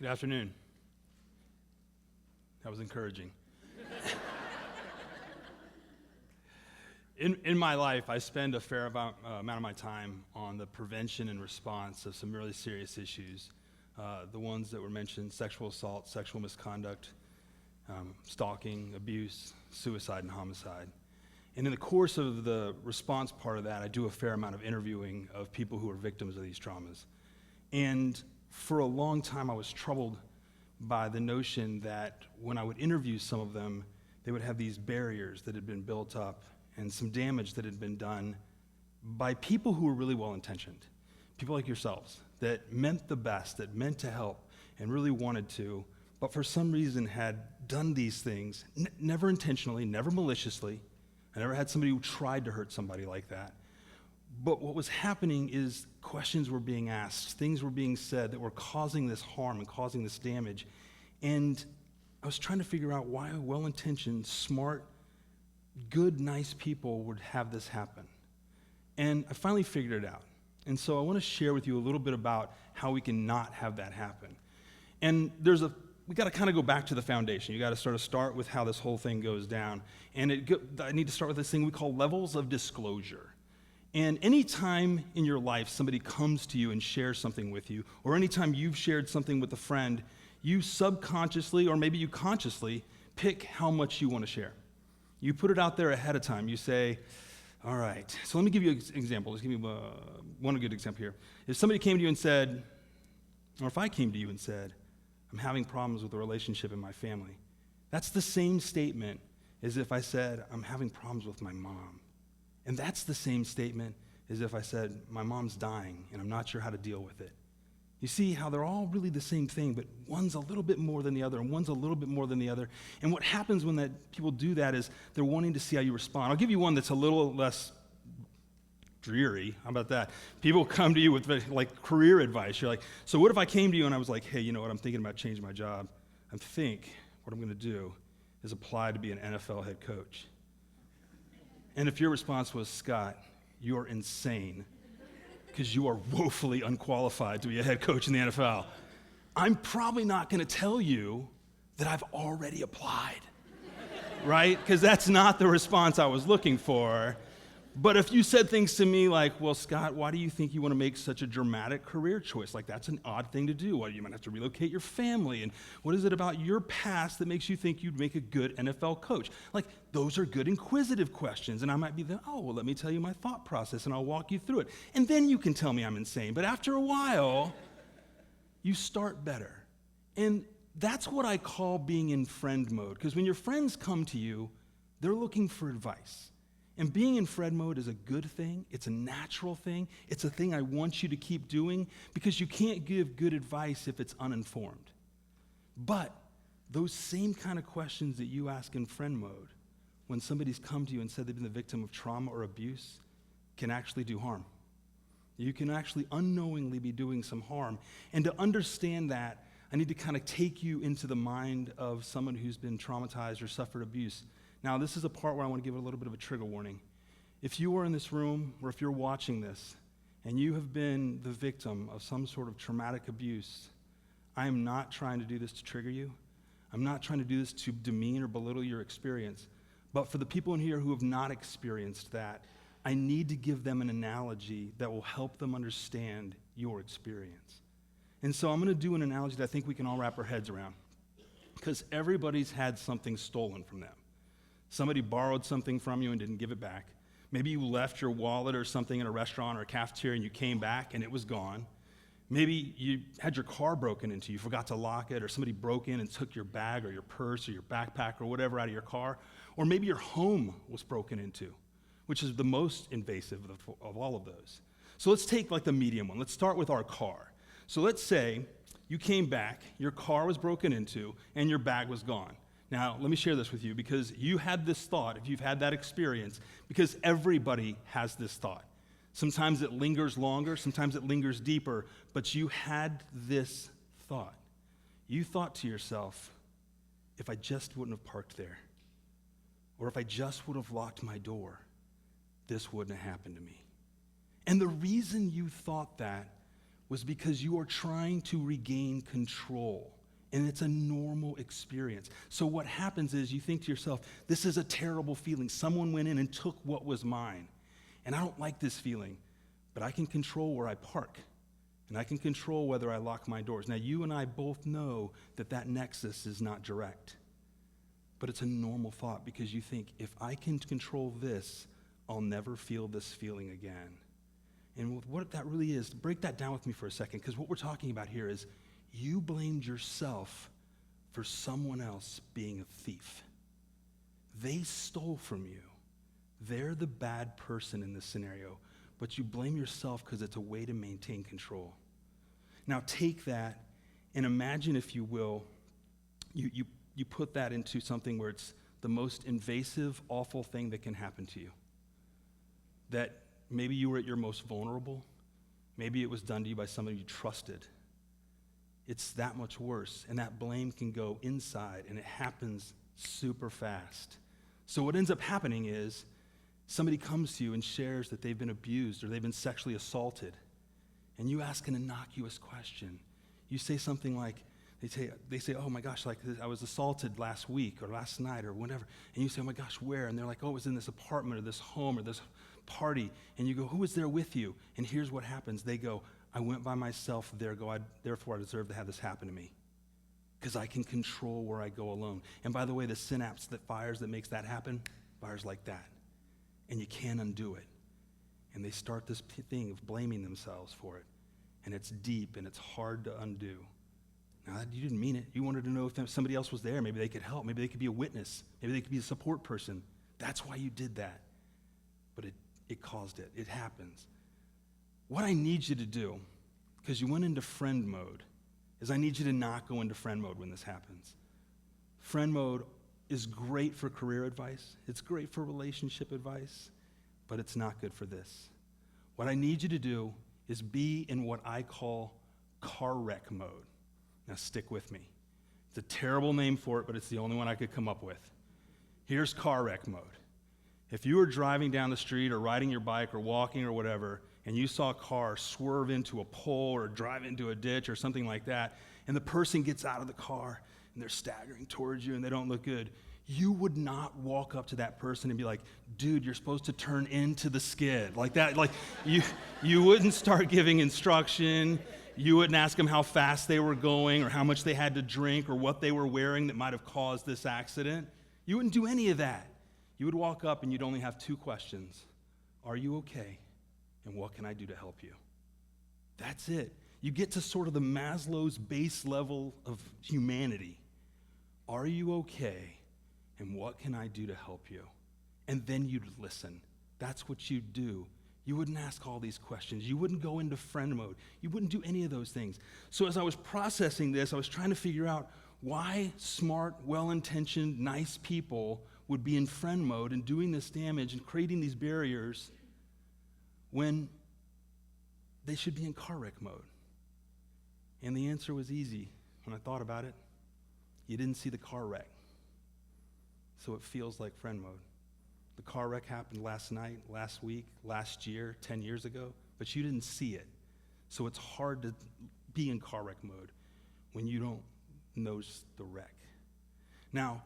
Good afternoon. That was encouraging. In my life, I spend a fair amount of my time on the prevention and response of some really serious issues. The ones that were mentioned: sexual assault, sexual misconduct, stalking, abuse, suicide, and homicide. And in the course of the response part of that, I do a fair amount of interviewing of people who are victims of these traumas. And for a long time, I was troubled by the notion that when I would interview some of them, they would have these barriers that had been built up and some damage that had been done by people who were really well-intentioned, people like yourselves, that meant the best, that meant to help and really wanted to, but for some reason had done these things, never intentionally, never maliciously. I never had somebody who tried to hurt somebody like that. But what was happening is questions were being asked, things were being said that were causing this harm and causing this damage. And I was trying to figure out why well-intentioned, smart, good, nice people would have this happen. And I finally figured it out. And so I want to share with you a little bit about how we can not have that happen. And we got to kind of go back to the foundation. You got to sort of start with how this whole thing goes down. And I need to start with this thing we call levels of disclosure. And anytime in your life somebody comes to you and shares something with you, or anytime you've shared something with a friend, you subconsciously, or maybe you consciously, pick how much you want to share. You put it out there ahead of time. You say, all right, so let me give you an example. Let's give me one good example here. If somebody came to you and said, or if I came to you and said, I'm having problems with a relationship in my family, that's the same statement as if I said, I'm having problems with my mom. And that's the same statement as if I said, my mom's dying and I'm not sure how to deal with it. You see how they're all really the same thing, but one's a little bit more than the other, and one's a little bit more than the other. And what happens when people do that is they're wanting to see how you respond. I'll give you one that's a little less dreary. How about that? People come to you with like career advice. You're like, so what if I came to you and I was like, hey, you know what, I'm thinking about changing my job. I think what I'm going to do is apply to be an NFL head coach. And if your response was, Scott, you're insane because you are woefully unqualified to be a head coach in the NFL, I'm probably not going to tell you that I've already applied, right? Because that's not the response I was looking for. But if you said things to me like, well, Scott, why do you think you want to make such a dramatic career choice? Like, that's an odd thing to do. Well, you might have to relocate your family. And what is it about your past that makes you think you'd make a good NFL coach? Like, those are good inquisitive questions. And I might be there, oh, well, let me tell you my thought process, and I'll walk you through it. And then you can tell me I'm insane. But after a while, you start better. And that's what I call being in friend mode. Because when your friends come to you, they're looking for advice. And being in friend mode is a good thing. It's a natural thing. It's a thing I want you to keep doing because you can't give good advice if it's uninformed. But those same kind of questions that you ask in friend mode when somebody's come to you and said they've been the victim of trauma or abuse can actually do harm. You can actually unknowingly be doing some harm. And to understand that, I need to kind of take you into the mind of someone who's been traumatized or suffered abuse. Now, this is a part where I want to give a little bit of a trigger warning. If you are in this room, or if you're watching this, and you have been the victim of some sort of traumatic abuse, I am not trying to do this to trigger you. I'm not trying to do this to demean or belittle your experience. But for the people in here who have not experienced that, I need to give them an analogy that will help them understand your experience. And so I'm going to do an analogy that I think we can all wrap our heads around, because everybody's had something stolen from them. Somebody borrowed something from you and didn't give it back. Maybe you left your wallet or something in a restaurant or a cafeteria and you came back and it was gone. Maybe you had your car broken into, you forgot to lock it, or somebody broke in and took your bag or your purse or your backpack or whatever out of your car. Or maybe your home was broken into, which is the most invasive of all of those. So let's take like the medium one. Let's start with our car. So let's say you came back, your car was broken into, and your bag was gone. Now, let me share this with you because you had this thought, if you've had that experience, because everybody has this thought. Sometimes it lingers longer, sometimes it lingers deeper, but you had this thought. You thought to yourself, if I just wouldn't have parked there, or if I just would have locked my door, this wouldn't have happened to me. And the reason you thought that was because you are trying to regain control. And it's a normal experience. So what happens is you think to yourself, this is a terrible feeling. Someone went in and took what was mine. And I don't like this feeling, but I can control where I park. And I can control whether I lock my doors. Now, you and I both know that that nexus is not direct. But it's a normal thought because you think, if I can control this, I'll never feel this feeling again. And what that really is, break that down with me for a second, because what we're talking about here is you blamed yourself for someone else being a thief. They stole from you. They're the bad person in this scenario, but you blame yourself because it's a way to maintain control. Now take that and imagine, if you will, you put that into something where it's the most invasive, awful thing that can happen to you. That maybe you were at your most vulnerable. Maybe it was done to you by somebody you trusted. It's that much worse, and that blame can go inside, and it happens super fast. So what ends up happening is somebody comes to you and shares that they've been abused or they've been sexually assaulted, and you ask an innocuous question. You say something like, they say, oh my gosh, like I was assaulted last week or last night or whatever, and you say, oh my gosh, where? And they're like, oh, it was in this apartment or this home or this party, and you go, who was there with you? And here's what happens. They go, I went by myself, therefore I deserve to have this happen to me, because I can control where I go alone. And by the way, the synapse that makes that happen, fires like that. And you can't undo it. And they start this thing of blaming themselves for it. And it's deep and it's hard to undo. Now, you didn't mean it. You wanted to know if somebody else was there. Maybe they could help. Maybe they could be a witness. Maybe they could be a support person. That's why you did that. But it caused it. It happens. What I need you to do, because you went into friend mode, is I need you to not go into friend mode when this happens. Friend mode is great for career advice. It's great for relationship advice, but it's not good for this. What I need you to do is be in what I call car wreck mode. Now stick with me. It's a terrible name for it, but it's the only one I could come up with. Here's car wreck mode. If you were driving down the street or riding your bike or walking or whatever, and you saw a car swerve into a pole or drive into a ditch or something like that, and the person gets out of the car and they're staggering towards you and they don't look good, you would not walk up to that person and be like, dude, you're supposed to turn into the skid. Like that, like you wouldn't start giving instruction. You wouldn't ask them how fast they were going or how much they had to drink or what they were wearing that might have caused this accident. You wouldn't do any of that. You would walk up and you'd only have two questions. Are you okay? And what can I do to help you? That's it. You get to sort of the Maslow's base level of humanity. Are you okay? And what can I do to help you? And then you'd listen. That's what you'd do. You wouldn't ask all these questions. You wouldn't go into friend mode. You wouldn't do any of those things. So as I was processing this, I was trying to figure out why smart, well-intentioned, nice people would be in friend mode and doing this damage and creating these barriers when they should be in car wreck mode. And the answer was easy when I thought about it. You didn't see the car wreck. So it feels like friend mode. The car wreck happened last night, last week, last year, 10 years ago, but you didn't see it. So it's hard to be in car wreck mode when you don't notice the wreck. Now,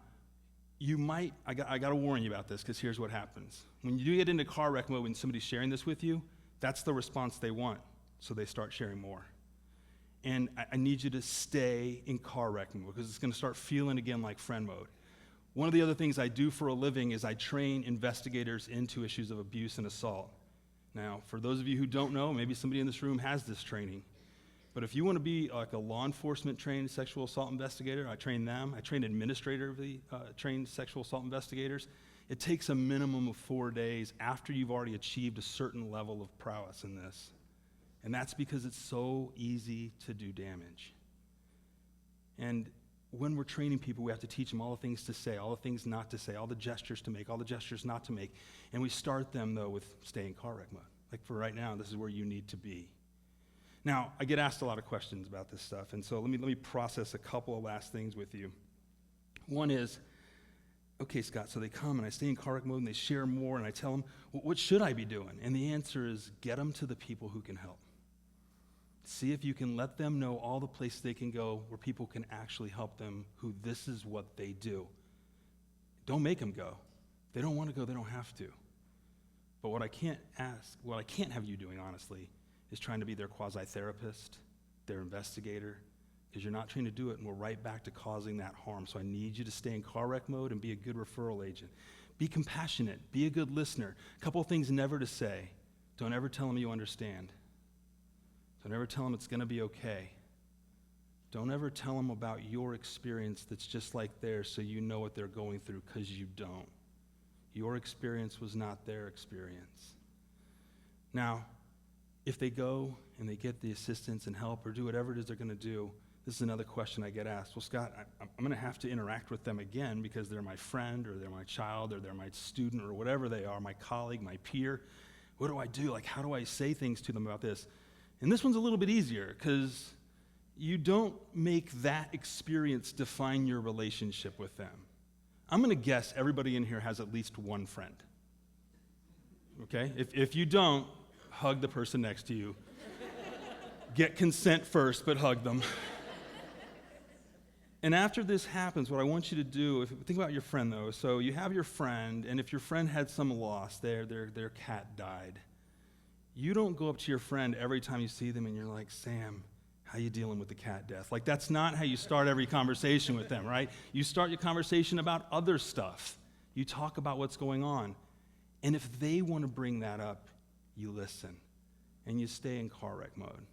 I got to warn you about this, because here's what happens. When you do get into car wreck mode, when somebody's sharing this with you, that's the response they want, so they start sharing more. And I need you to stay in car wreck mode, because it's going to start feeling again like friend mode. One of the other things I do for a living is I train investigators into issues of abuse and assault. Now, for those of you who don't know, maybe somebody in this room has this training. But if you want to be like a law enforcement trained sexual assault investigator, I train them. I train administratively trained sexual assault investigators. It takes a minimum of 4 days after you've already achieved a certain level of prowess in this. And that's because it's so easy to do damage. And when we're training people, we have to teach them all the things to say, all the things not to say, all the gestures to make, all the gestures not to make. And we start them, though, with stay in car wreck mode. Like for right now, this is where you need to be. Now, I get asked a lot of questions about this stuff, and so let me process a couple of last things with you. One is, okay, Scott, so they come and I stay in car wreck mode and they share more and I tell them, well, what should I be doing? And the answer is get them to the people who can help. See if you can let them know all the places they can go where people can actually help them, who this is what they do. Don't make them go. If they don't want to go, they don't have to. But what I can't have you doing, honestly, is trying to be their quasi-therapist, their investigator, because you're not trained to do it, and we're right back to causing that harm. So I need you to stay in car wreck mode and be a good referral agent. Be compassionate. Be a good listener. A couple of things never to say. Don't ever tell them you understand. Don't ever tell them it's going to be okay. Don't ever tell them about your experience that's just like theirs so you know what they're going through, because you don't. Your experience was not their experience. Now, if they go and they get the assistance and help or do whatever it is they're going to do, this is another question I get asked. Well, Scott, I'm going to have to interact with them again because they're my friend or they're my child or they're my student or whatever they are, my colleague, my peer. What do I do? Like, how do I say things to them about this? And this one's a little bit easier because you don't make that experience define your relationship with them. I'm going to guess everybody in here has at least one friend. Okay? If you don't, hug the person next to you. Get consent first, but hug them. And after this happens, what I want you to do, think about your friend though. So you have your friend, and if your friend had some loss, their cat died, you don't go up to your friend every time you see them and you're like, Sam, how you dealing with the cat death? Like, that's not how you start every conversation with them, right? You start your conversation about other stuff. You talk about what's going on. And if they want to bring that up, you listen. And you stay in car wreck mode.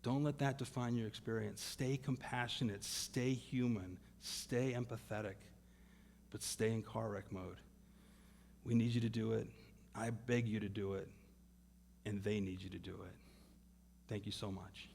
Don't let that define your experience. Stay compassionate. Stay human. Stay empathetic. But stay in car wreck mode. We need you to do it. I beg you to do it. And they need you to do it. Thank you so much.